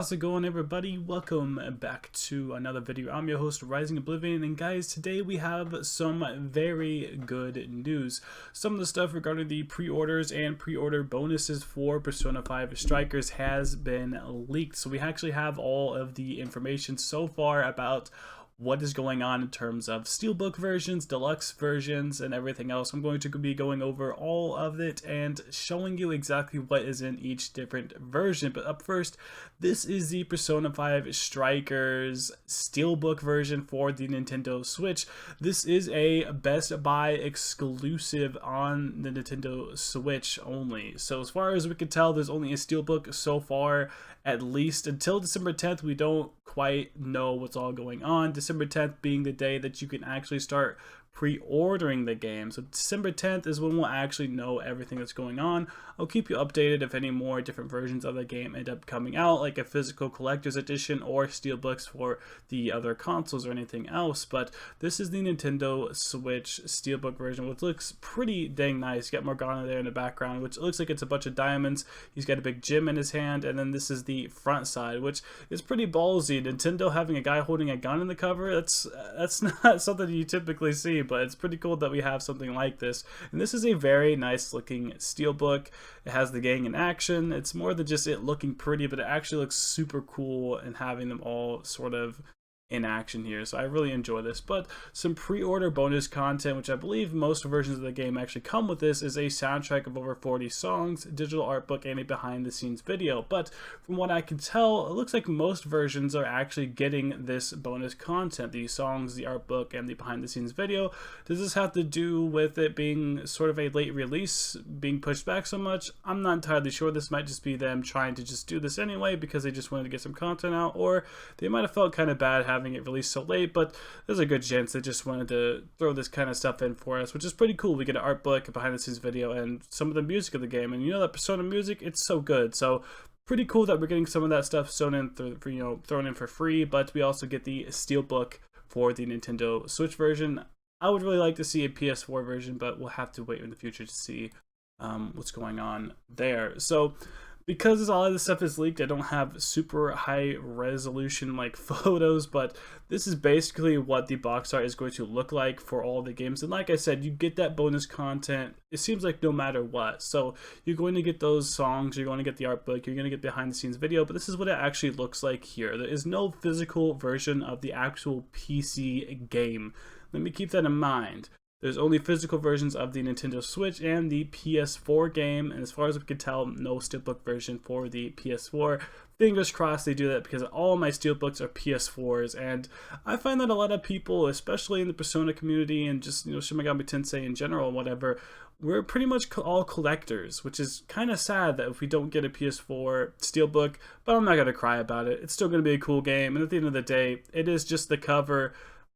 How's it going, everybody? Welcome back to another video. I'm your host, Rising Oblivion, and guys, today we have some very good news. Some of the stuff regarding the pre-orders and pre-order bonuses for Persona 5 Strikers has been leaked, so we actually have all of the information so far about what is going on in terms of Steelbook versions, Deluxe versions, and everything else. I'm going to be going over all of it and showing you exactly what is in each different version. But up first, this is the Persona 5 Strikers Steelbook version for the Nintendo Switch. This is a Best Buy exclusive on the Nintendo Switch only. So as far as we can tell, there's only a Steelbook so far. At least until December 10th, we don't quite know what's all going on. December 10th being the day that you can actually start pre-ordering the game. So December 10th is when we'll actually know everything that's going on. I'll keep you updated if any more different versions of the game end up coming out, like a physical collector's edition or steelbooks for the other consoles or anything else. But this is the Nintendo Switch steelbook version, which looks pretty dang nice. You got Morgana there in the background, which looks like it's a bunch of diamonds. He's got a big gem in his hand, and then this is the front side, which is pretty ballsy. Nintendo having a guy holding a gun in the cover, that's not something you typically see, but it's pretty cool that we have something like this. And this is a very nice looking steelbook. It has the gang in action. It's more than just it looking pretty, but it actually looks super cool and having them all sort of in action here, so I really enjoy this. But some pre-order bonus content, which I believe most versions of the game actually come with this, is a soundtrack of over 40 songs, digital art book, and a behind the scenes video. But from what I can tell, it looks like most versions are actually getting this bonus content, the songs, the art book, and the behind the scenes video. Does this have to do with it being sort of a late release, being pushed back so much? I'm not entirely sure. This might just be them trying to just do this anyway because they just wanted to get some content out, or they might have felt kind of bad having it released so late, but there's a good chance they just wanted to throw this kind of stuff in for us, which is pretty cool. We get an art book, a behind the scenes video, and some of the music of the game, and you know that Persona music, it's so good. So pretty cool that we're getting some of that stuff thrown in for free, but we also get the steelbook for the Nintendo Switch version. I would really like to see a PS4 version, but we'll have to wait in the future to see what's going on there. So because all of this stuff is leaked, I don't have super high resolution like photos, but this is basically what the box art is going to look like for all the games. And like I said, you get that bonus content, it seems like no matter what. So you're going to get those songs, you're going to get the art book, you're going to get behind the scenes video, but this is what it actually looks like here. There is no physical version of the actual PC game. Let me keep that in mind. There's only physical versions of the Nintendo Switch and the PS4 game, and as far as we can tell, no steelbook version for the PS4. Fingers crossed they do that, because all of my steelbooks are PS4s, and I find that a lot of people, especially in the Persona community and just, Shin Megami Tensei in general and whatever, we're pretty much all collectors, which is kind of sad that if we don't get a PS4 steelbook, but I'm not going to cry about it. It's still going to be a cool game, and at the end of the day, it is just the cover.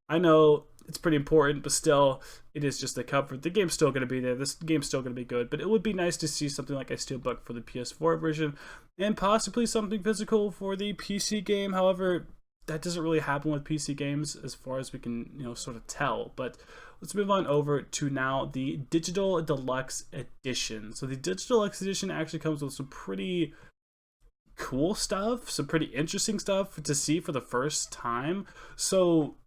I know it's pretty important, but still, it is just the cover. The game's still going to be there. This game's still going to be good, but it would be nice to see something like a steelbook for the PS4 version and possibly something physical for the PC game. However, that doesn't really happen with PC games as far as we can, sort of tell. But let's move on over to now the Digital Deluxe Edition. So the Digital Deluxe Edition actually comes with some pretty cool stuff, some pretty interesting stuff to see for the first time. So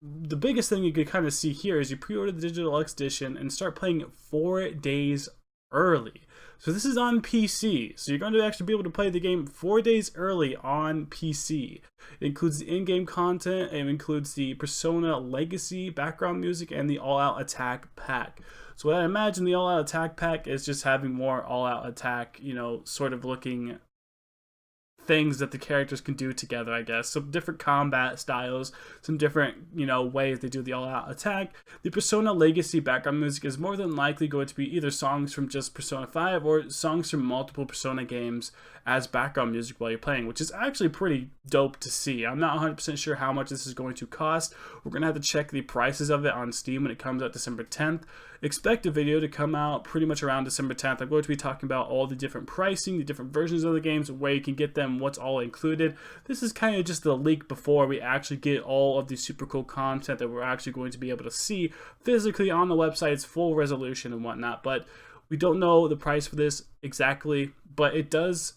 the biggest thing you could kind of see here is you pre-order the Digital Deluxe Edition and start playing 4 days early. So this is on PC, so you're going to actually be able to play the game 4 days early on PC. It includes the in-game content, it includes the Persona Legacy background music, and the All-Out Attack pack. So what I imagine the All-Out Attack pack is just having more all-out attack, sort of looking things that the characters can do together, I guess. Some different combat styles, some different, ways they do the all-out attack. The Persona Legacy background music is more than likely going to be either songs from just Persona 5 or songs from multiple Persona games as background music while you're playing, which is actually pretty dope to see. I'm not 100% sure how much this is going to cost. We're going to have to check the prices of it on Steam when it comes out December 10th. Expect a video to come out pretty much around December 10th. I'm going to be talking about all the different pricing, the different versions of the games, where you can get them, what's all included. This is kind of just the leak before we actually get all of the super cool content that we're actually going to be able to see physically on the website's full resolution and whatnot. But we don't know the price for this exactly, but it does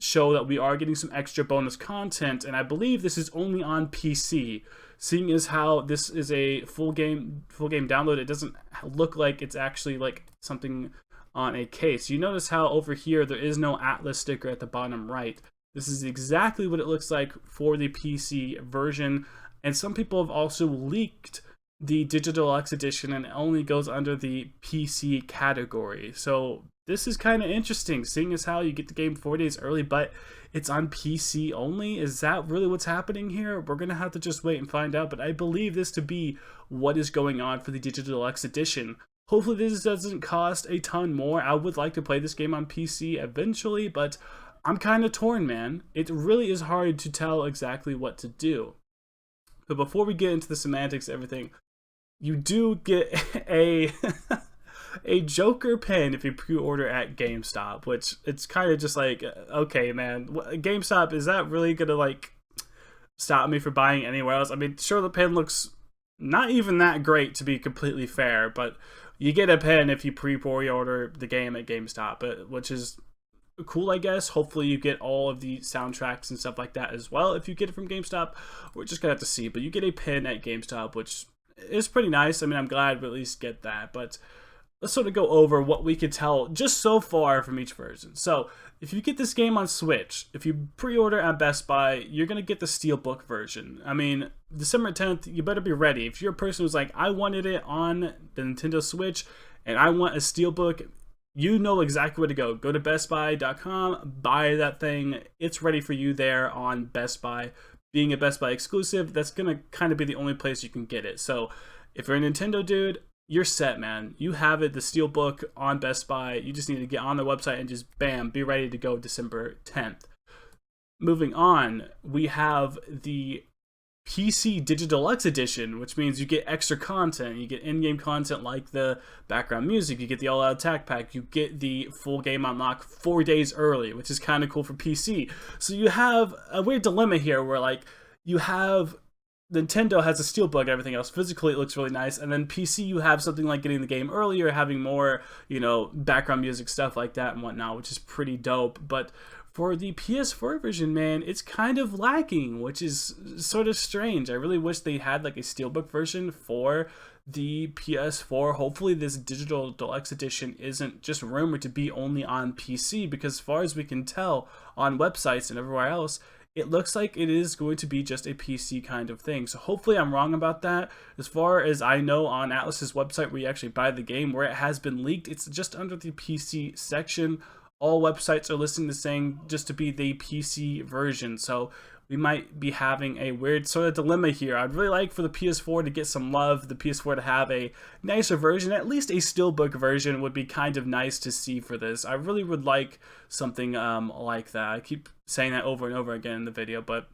show that we are getting some extra bonus content, and I believe this is only on PC. Seeing as how this is a full game download, it doesn't look like it's actually like something on a case. You notice how over here there is no Atlas sticker at the bottom right. This is exactly what it looks like for the PC version, and some people have also leaked the Digital Deluxe Edition, and it only goes under the PC category. So this is kind of interesting, seeing as how you get the game 4 days early, but it's on PC only. Is that really what's happening here? We're going to have to just wait and find out, but I believe this to be what is going on for the Digital Deluxe Edition. Hopefully this doesn't cost a ton more. I would like to play this game on PC eventually, but I'm kind of torn, man. It really is hard to tell exactly what to do. But before we get into the semantics of everything, you do get a a Joker pin if you pre-order at GameStop, which it's kind of just like, okay, man, GameStop, is that really gonna like stop me from buying anywhere else? I mean, sure, the pin looks not even that great, to be completely fair, but you get a pin if you pre-order the game at GameStop, which is cool, I guess. Hopefully you get all of the soundtracks and stuff like that as well if you get it from GameStop. We're just gonna have to see, but you get a pin at GameStop, which is pretty nice. I mean, I'm glad we at least get that, but let's sort of go over what we could tell just so far from each version. So if you get this game on Switch, if you pre-order at Best Buy, you're going to get the Steelbook version. I mean, December 10th, you better be ready. If you're a person who's like, I wanted it on the Nintendo Switch and I want a Steelbook, you know exactly where to go. Go to bestbuy.com, buy that thing. It's ready for you there on Best Buy. Being a Best Buy exclusive, that's going to kind of be the only place you can get it. So if you're a Nintendo dude, you're set, man. You have it, the Steelbook on Best Buy. You just need to get on the website and just bam, be ready to go December 10th. Moving on, we have the PC Digital Deluxe Edition, which means you get extra content. You get in-game content like the background music, you get the all-out attack pack, you get the full game unlock 4 days early, which is kind of cool for PC. So you have a weird dilemma here where like you have Nintendo has a Steelbook and everything else. Physically it looks really nice, and then PC you have something like getting the game earlier, having more, you know, background music, stuff like that and whatnot, which is pretty dope. But for the PS4 version, man, it's kind of lacking, which is sort of strange. I really wish they had like a Steelbook version for the PS4. Hopefully this Digital Deluxe Edition isn't just rumored to be only on PC, because as far as we can tell on websites and everywhere else, it looks like it is going to be just a PC kind of thing. So hopefully I'm wrong about that. As far as I know, on Atlas's website where you actually buy the game, where it has been leaked, it's just under the PC section. All websites are listing the saying just to be the PC version. So we might be having a weird sort of dilemma here. I'd really like for the PS4 to get some love, the PS4 to have a nicer version. At least a Steelbook version would be kind of nice to see for this. I really would like something like that. I keep saying that over and over again in the video, but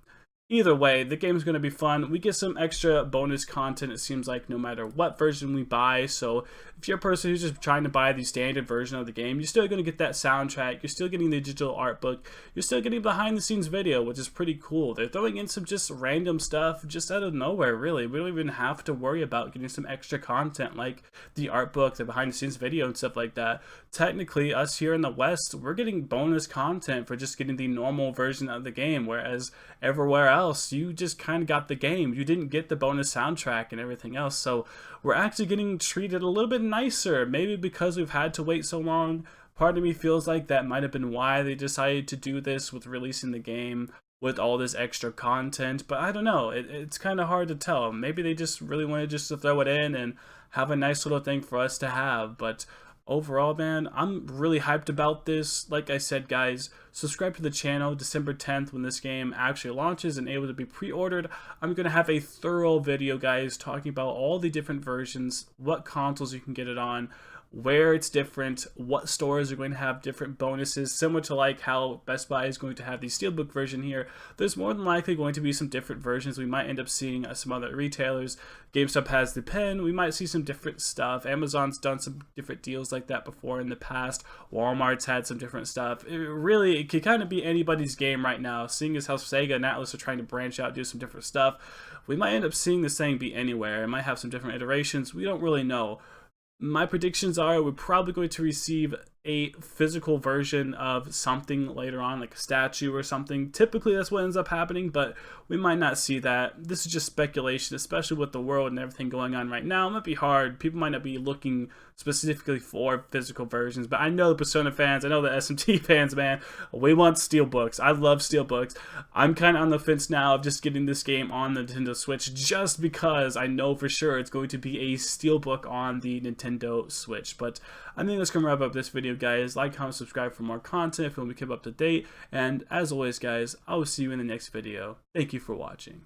either way, the game's going to be fun. We get some extra bonus content, it seems like, no matter what version we buy. So if you're a person who's just trying to buy the standard version of the game, you're still going to get that soundtrack, you're still getting the digital art book, you're still getting behind the scenes video, which is pretty cool. They're throwing in some just random stuff just out of nowhere, really. We don't even have to worry about getting some extra content like the art book, the behind the scenes video and stuff like that. Technically, us here in the West, we're getting bonus content for just getting the normal version of the game, whereas everywhere else, you just kind of got the game. You didn't get the bonus soundtrack and everything else. So we're actually getting treated a little bit nicer. Maybe because we've had to wait so long. Part of me feels like that might have been why they decided to do this with releasing the game with all this extra content. But I don't know. It's kind of hard to tell. Maybe they just really wanted just to throw it in and have a nice little thing for us to have. But overall, man, I'm really hyped about this. Like I said, guys, subscribe to the channel. December 10th, when this game actually launches and able to be pre-ordered, I'm going to have a thorough video, guys, talking about all the different versions, what consoles you can get it on, where it's different, what stores are going to have different bonuses, similar to like how Best Buy is going to have the Steelbook version here. There's more than likely going to be some different versions. We might end up seeing some other retailers. GameStop has the pen. We might see some different stuff. Amazon's done some different deals like that before in the past. Walmart's had some different stuff. It could kind of be anybody's game right now, seeing as how Sega and Atlas are trying to branch out, do some different stuff. We might end up seeing this thing be anywhere. It might have some different iterations. We don't really know. My predictions are we're probably going to receive a physical version of something later on, like a statue or something. Typically that's what ends up happening, but we might not see that. This is just speculation, especially with the world and everything going on right now. It might be hard. People might not be looking specifically for physical versions, but I know the Persona fans, I know the SMT fans, man, we want Steelbooks. I love Steelbooks. I'm kind of on the fence now of just getting this game on the Nintendo Switch, just because I know for sure it's going to be a Steelbook on the Nintendo Switch. But I think that's going to wrap up this video, guys. Like, comment, subscribe for more content if you want to keep up to date. And as always, guys, I will see you in the next video. Thank you for watching.